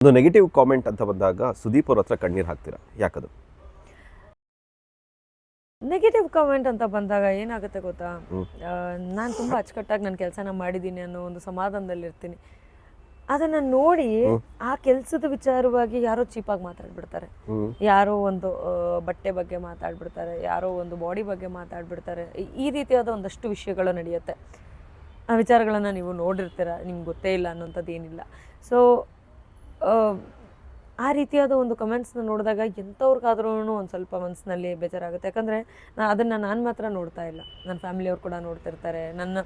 ಒಂದು negative comment ಅಂತ ಬಂದಾಗ ಸುದೀಪ್ ಅವ್ರ ಹತ್ರ ಕಣ್ಣೀರು ಹಾಕ್ತೀರಾ, ಯಾಕದು? ನೆಗೆಟಿವ್ ಕಾಮೆಂಟ್ ಅಂತ ಬಂದಾಗ ಏನಾಗುತ್ತೆ ಗೊತ್ತಾ, ನಾನು ತುಂಬ ಅಚ್ಚುಕಟ್ಟಾಗಿ ನನ್ನ ಕೆಲಸನ ಮಾಡಿದ್ದೀನಿ ಅನ್ನೋ ಒಂದು ಸಮಾಧಾನದಲ್ಲಿರ್ತೀನಿ. ಅದನ್ನು ನೋಡಿ ಆ ಕೆಲಸದ ವಿಚಾರವಾಗಿ ಯಾರೋ ಚೀಪಾಗಿ ಮಾತಾಡ್ಬಿಡ್ತಾರೆ, ಯಾರೋ ಒಂದು ಬಟ್ಟೆ ಬಗ್ಗೆ ಮಾತಾಡ್ಬಿಡ್ತಾರೆ, ಯಾರೋ ಒಂದು ಬಾಡಿ ಬಗ್ಗೆ ಮಾತಾಡ್ಬಿಡ್ತಾರೆ. ಈ ರೀತಿಯಾದ ಒಂದಷ್ಟು ವಿಷಯಗಳು ನಡೆಯುತ್ತೆ. ಆ ವಿಚಾರಗಳನ್ನು ನೀವು ನೋಡಿರ್ತೀರ, ನಿಮ್ಗೆ ಗೊತ್ತೇ ಇಲ್ಲ ಅನ್ನೋಂಥದ್ದು ಏನಿಲ್ಲ. ಸೊ ಆ ರೀತಿಯಾದ ಒಂದು ಕಮೆಂಟ್ಸ್ನ ನೋಡಿದಾಗ ಎಂಥವ್ರಿಗಾದ್ರೂ ಒಂದು ಸ್ವಲ್ಪ ಮನಸ್ಸಿನಲ್ಲಿ ಬೇಜಾರಾಗುತ್ತೆ. ಯಾಕಂದರೆ ಅದನ್ನು ನಾನು ಮಾತ್ರ ನೋಡ್ತಾ ಇಲ್ಲ, ನನ್ನ ಫ್ಯಾಮಿಲಿಯವ್ರು ಕೂಡ ನೋಡ್ತಿರ್ತಾರೆ, ನನ್ನ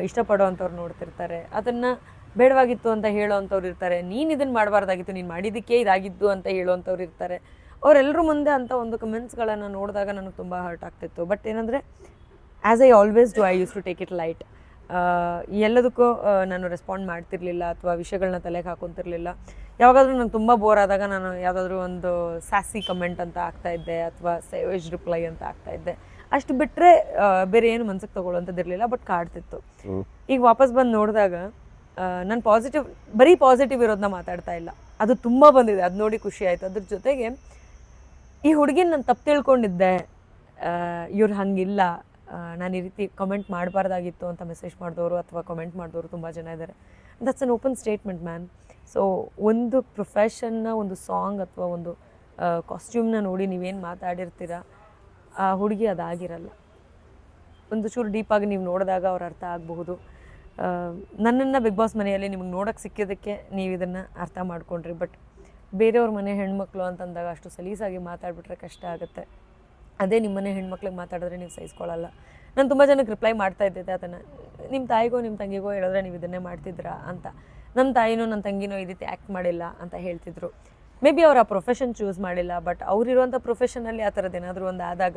ಇಷ್ಟಪಡೋವಂಥವ್ರು ನೋಡ್ತಿರ್ತಾರೆ. ಅದನ್ನು ಬೇಡವಾಗಿತ್ತು ಅಂತ ಹೇಳೋವಂಥವ್ರು ಇರ್ತಾರೆ, ನೀನು ಇದನ್ನು ಮಾಡಬಾರ್ದಾಗಿತ್ತು, ನೀನು ಮಾಡಿದ್ದಕ್ಕೆ ಇದಾಗಿದ್ದು ಅಂತ ಹೇಳೋವಂಥವ್ರು ಇರ್ತಾರೆ. ಅವರೆಲ್ಲರೂ ಮುಂದೆ ಅಂಥ ಒಂದು ಕಮೆಂಟ್ಸ್ಗಳನ್ನು ನೋಡಿದಾಗ ನನಗೆ ತುಂಬ ಹರ್ಟ್ ಆಗ್ತಿತ್ತು. ಬಟ್ ಏನಂದರೆ as I always do, I used to take it light. ಎಲ್ಲದಕ್ಕೂ ನಾನು ರೆಸ್ಪಾಂಡ್ ಮಾಡ್ತಿರ್ಲಿಲ್ಲ ಅಥವಾ ವಿಷಯಗಳನ್ನ ತಲೆಗೆ ಹಾಕೊತಿರ್ಲಿಲ್ಲ. ಯಾವಾಗಾದರೂ ನಂಗೆ ತುಂಬ ಬೋರ್ ಆದಾಗ ನಾನು ಯಾವುದಾದ್ರೂ ಒಂದು ಸ್ಯಾಸಿ ಕಮೆಂಟ್ ಅಂತ ಆಗ್ತಾಯಿದ್ದೆ ಅಥವಾ ಸೇವೇಜ್ ರಿಪ್ಲೈ ಅಂತ ಆಗ್ತಾಯಿದ್ದೆ. ಅಷ್ಟು ಬಿಟ್ಟರೆ ಬೇರೆ ಏನು ಮನ್ಸಿಗೆ ತೊಗೊಳ್ಳೋಂಥದ್ದಿರಲಿಲ್ಲ. ಬಟ್ ಕಾಡ್ತಿತ್ತು. ಈಗ ವಾಪಸ್ ಬಂದು ನೋಡಿದಾಗ ನಾನು ಬರೀ ಪಾಸಿಟಿವ್ ಇರೋದನ್ನ ಮಾತಾಡ್ತಾ ಇಲ್ಲ, ಅದು ತುಂಬ ಬಂದಿದೆ. ಅದು ನೋಡಿ ಖುಷಿ ಆಯಿತು. ಅದ್ರ ಜೊತೆಗೆ ಈ ಹುಡುಗಿನ ನಾನು ತಪ್ಪು ತಿಳ್ಕೊಂಡಿದ್ದೆ, ಇವ್ರು ಹಂಗಿಲ್ಲ, ನಾನು ಈ ರೀತಿ ಕಮೆಂಟ್ ಮಾಡಬಾರ್ದಾಗಿತ್ತು ಅಂತ ಮೆಸೇಜ್ ಮಾಡಿದವರು ಅಥವಾ ಕಮೆಂಟ್ ಮಾಡಿದವರು ತುಂಬ ಜನ ಇದ್ದಾರೆ. That's an open statement man. So ಒಂದು ಪ್ರೊಫೆಷನ್ನ, ಒಂದು ಸಾಂಗ್ ಅಥವಾ ಒಂದು ಕಾಸ್ಟ್ಯೂಮ್ನ ನೋಡಿ ನೀವೇನು ಮಾತಾಡಿರ್ತೀರ, ಆ ಹುಡುಗಿ ಅದಾಗಿರಲ್ಲ. ಒಂದು ಚೂರು ಡೀಪಾಗಿ ನೀವು ನೋಡಿದಾಗ ಅವ್ರ ಅರ್ಥ ಆಗಬಹುದು. ನನ್ನನ್ನು ಬಿಗ್ ಬಾಸ್ ಮನೆಯಲ್ಲಿ ನಿಮಗೆ ನೋಡೋಕ್ಕೆ ಸಿಕ್ಕಿದ್ದಕ್ಕೆ ನೀವು ಇದನ್ನು ಅರ್ಥ ಮಾಡ್ಕೊಂಡ್ರಿ. ಬಟ್ ಬೇರೆಯವ್ರ ಮನೆ ಹೆಣ್ಮಕ್ಳು ಅಂತಂದಾಗ ಅಷ್ಟು ಸಲೀಸಾಗಿ ಮಾತಾಡ್ಬಿಟ್ರೆ ಕಷ್ಟ ಆಗುತ್ತೆ. ಅದೇ ನಿಮ್ಮನೆ ಹೆಣ್ಮಕ್ಳಿಗೆ ಮಾತಾಡಿದ್ರೆ ನೀವು ಸಹಿಸ್ಕೊಳ್ಳಲ್ಲ. ನಾನು ತುಂಬ ಜನಕ್ಕೆ ರಿಪ್ಲೈ ಮಾಡ್ತಾ ಇದ್ದೆ ಅದನ್ನು, ನಿಮ್ಮ ತಾಯಿಗೋ ನಿಮ್ಮ ತಂಗಿಗೋ ಹೇಳಿದ್ರೆ ನೀವು ಇದನ್ನೇ ಮಾಡ್ತಿದ್ರಾ ಅಂತ. ನಮ್ಮ ತಾಯಿನೋ ನನ್ನ ತಂಗಿನೋ ಈ ರೀತಿ ಆ್ಯಕ್ಟ್ ಮಾಡಿಲ್ಲ ಅಂತ ಹೇಳ್ತಿದ್ರು. ಮೇ ಬಿ ಅವ್ರು ಆ ಪ್ರೊಫೆಷನ್ ಚೂಸ್ ಮಾಡಿಲ್ಲ. ಬಟ್ ಅವರಿರುವಂಥ ಪ್ರೊಫೆಷನಲ್ಲಿ ಆ ಥರದ್ದು ಏನಾದರೂ ಒಂದು ಆದಾಗ,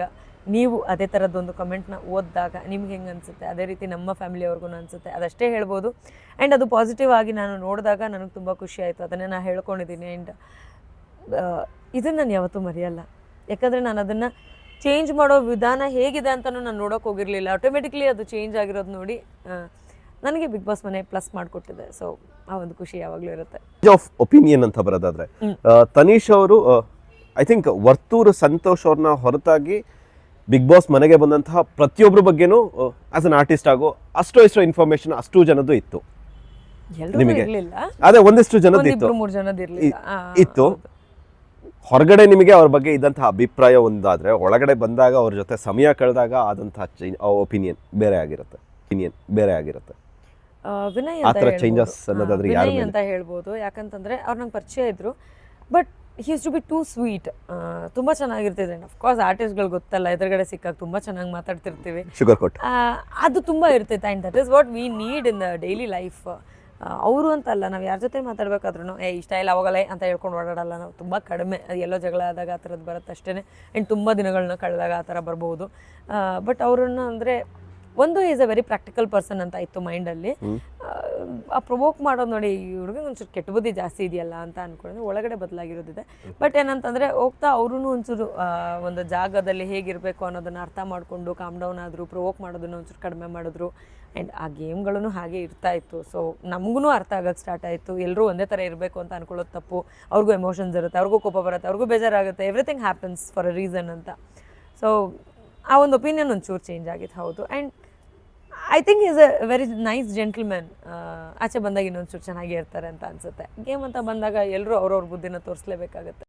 ನೀವು ಅದೇ ಥರದ್ದೊಂದು ಕಮೆಂಟ್ನ ಓದಿದಾಗ ನಿಮ್ಗೆ ಹೆಂಗೆ ಅನಿಸುತ್ತೆ, ಅದೇ ರೀತಿ ನಮ್ಮ ಫ್ಯಾಮಿಲಿಯವ್ರಿಗೂ ಅನಿಸುತ್ತೆ. ಅದಷ್ಟೇ ಹೇಳ್ಬೋದು. ಆ್ಯಂಡ್ ಅದು ಪಾಸಿಟಿವ್ ಆಗಿ ನಾನು ನೋಡಿದಾಗ ನನಗೆ ತುಂಬ ಖುಷಿ ಆಯಿತು. ಅದನ್ನೇ ನಾನು ಹೇಳ್ಕೊಂಡಿದ್ದೀನಿ. ಆ್ಯಂಡ್ ಇದನ್ನು ನಾನು ಯಾವತ್ತೂ ಮರೆಯಲ್ಲ. ಯಾಕಂದರೆ ನಾನು ಅದನ್ನು ಚೇಂಜ್ ಮಾಡೋ ವಿಧಾನ ಹೇಗಿದೆ ಅಂತಲೂ ನಾನು ನೋಡೋಕೆ ಹೋಗಿರಲಿಲ್ಲ. ಆಟೋಮೆಟಿಕ್ಲಿ ಅದು ಚೇಂಜ್ ಆಗಿರೋದು ನೋಡಿ ನನಗೆ ಬಿಗ್ ಬಾಸ್ ಮನೆ ಪ್ಲಸ್ ಮಾಡಿಕೊಟ್ಟಿದೆ. ಸೊ ಆ ಒಂದು ಖುಷಿ ಯಾವಾಗಲೂ ಇರುತ್ತೆ. ಆಫ್ ಒಪಿನಿಯನ್ ಅಂತ ಬರೋದಾದ್ರೆ, ತನೀಶ್ ಅವರು ಐ ಥಿಂಕ್ ವರ್ತೂರು ಸಂತೋಷ್ ಅವ್ರನ್ನ ಹೊರತಾಗಿ ಬಿಗ್ ಬಾಸ್ ಮನೆಗೆ ಬಂದಂತಹ ಪ್ರತಿಯೊಬ್ಬರ ಬಗ್ಗೆನೂ ಆಸ್ ಅನ್ ಆರ್ಟಿಸ್ಟ್ ಆಗೋ ಅಷ್ಟೋ ಇನ್ಫಾರ್ಮೇಶನ್ ಅಷ್ಟು ಜನದ್ದು ಇತ್ತು. ನಿಮಗೆ ಅದೇ ಒಂದಿಷ್ಟು ಜನದ್ದು ಇತ್ತು. ಹೊರಗಡೆ ನಿಮಗೆ ಅವ್ರ ಬಗ್ಗೆ ಇದ್ದಂತಹ ಅಭಿಪ್ರಾಯ ಒಂದಾದ್ರೆ, ಒಳಗಡೆ ಬಂದಾಗ ಅವ್ರ ಜೊತೆ ಸಮಯ ಕಳೆದಾಗ ಆದಂತಹ ಒಪಿನಿಯನ್ ಬೇರೆ ಆಗಿರುತ್ತೆ. ವಿನಯ್ ಅಂತ ಹೇಳ್ಬೋದು. ಯಾಕಂತಂದ್ರೆ ಅವ್ರು ನಂಗೆ ಪರಿಚಯ ಇದ್ರು. But he used to be too sweet. ತುಂಬ ಚೆನ್ನಾಗಿರ್ತಿದ್ರೆ. ಅಫ್ಕೋರ್ಸ್ ಆರ್ಟಿಸ್ಟ್ಗಳು ಗೊತ್ತಲ್ಲ, ಎದುರುಗಡೆ ಸಿಕ್ಕಾಗ ತುಂಬ ಚೆನ್ನಾಗಿ ಮಾತಾಡ್ತಿರ್ತೀವಿ, ಶುಗರ್ ಕೊಟ್ಟು ಅದು ತುಂಬ ಇರ್ತೈತೆ. And that is what we need in the daily life. ಅವರು ಅಂತಲ್ಲ, ನಾವು ಯಾರ ಜೊತೆ ಮಾತಾಡ್ಬೇಕಾದ್ರೂ ಇಷ್ಟ ಇಲ್ಲ ಅವಾಗಲೇ ಅಂತ ಹೇಳ್ಕೊಂಡು ಓಡಾಡಲ್ಲ ನಾವು. ತುಂಬ ಕಡಿಮೆ, ಎಲ್ಲೋ ಜಗಳ ಆದಾಗ ಆ ಥರದ್ದು ಬರುತ್ತೆ ಅಷ್ಟೇ. ಆ್ಯಂಡ್ ತುಂಬ ದಿನಗಳನ್ನ ಕಳೆದಾಗ ಆ ಥರ ಬರ್ಬೋದು. ಬಟ್ ಅವ್ರನ್ನ ಅಂದರೆ ಒಂದು is a very practical person ಅಂತ ಇತ್ತು ಮೈಂಡಲ್ಲಿ. ಆ ಪ್ರೊವೋಕ್ ಮಾಡೋದು ನೋಡಿ, ಈ ಹುಡುಗ ಒಂಚೂರು ಕೆಟ್ಟ ಬುದ್ಧಿ ಜಾಸ್ತಿ ಇದೆಯಲ್ಲ ಅಂತ ಅಂದ್ಕೊಂಡ್ರೆ ಒಳಗಡೆ ಬದಲಾಗಿರೋದಿದೆ. ಬಟ್ ಏನಂತಂದರೆ ಹೋಗ್ತಾ ಅವ್ರೂ ಒಂಚೂರು ಒಂದು ಜಾಗದಲ್ಲಿ ಹೇಗಿರಬೇಕು ಅನ್ನೋದನ್ನು ಅರ್ಥ ಮಾಡಿಕೊಂಡು ಕಾಮ್ ಡೌನ್ ಆದರು, ಪ್ರೊವೋಕ್ ಮಾಡೋದನ್ನು ಒಂಚೂರು ಕಡಿಮೆ ಮಾಡಿದ್ರು. ಆ್ಯಂಡ್ ಆ ಗೇಮ್ಗಳೂ ಹಾಗೆ ಇರ್ತಾ ಇತ್ತು. ಸೊ ನಮಗೂ ಅರ್ಥ ಆಗೋಕ್ಕೆ ಸ್ಟಾರ್ಟ್ ಆಯಿತು. ಎಲ್ಲರೂ ಒಂದೇ ಥರ ಇರಬೇಕು ಅಂತ ಅಂದ್ಕೊಳ್ಳೋದು ತಪ್ಪು. ಅವ್ರಿಗೂ ಎಮೋಷನ್ಸ್ ಇರುತ್ತೆ, ಅವ್ರಿಗೂ ಕೋಪ ಬರುತ್ತೆ, ಅವ್ರಿಗೂ ಬೇಜಾರಾಗುತ್ತೆ. Everything happens for a reason ಅಂತ. ಸೊ ಆ ಒಂದು ಒಪಿನಿಯನ್ ಒಂಚೂರು ಚೇಂಜ್ ಆಗಿತ್ತು, ಹೌದು. And I think is a very nice gentleman. ಆಚೆ ಬಂದಾಗ ಇನ್ನೊಂಚೂರು ಚೆನ್ನಾಗಿ ಇರ್ತಾರೆ ಅಂತ ಅನಿಸುತ್ತೆ. ಗೇಮ್ ಅಂತ ಬಂದಾಗ ಎಲ್ಲರೂ ಅವ್ರವ್ರ ಬುದ್ಧಿನ ತೋರಿಸ್ಲೇಬೇಕಾಗತ್ತೆ.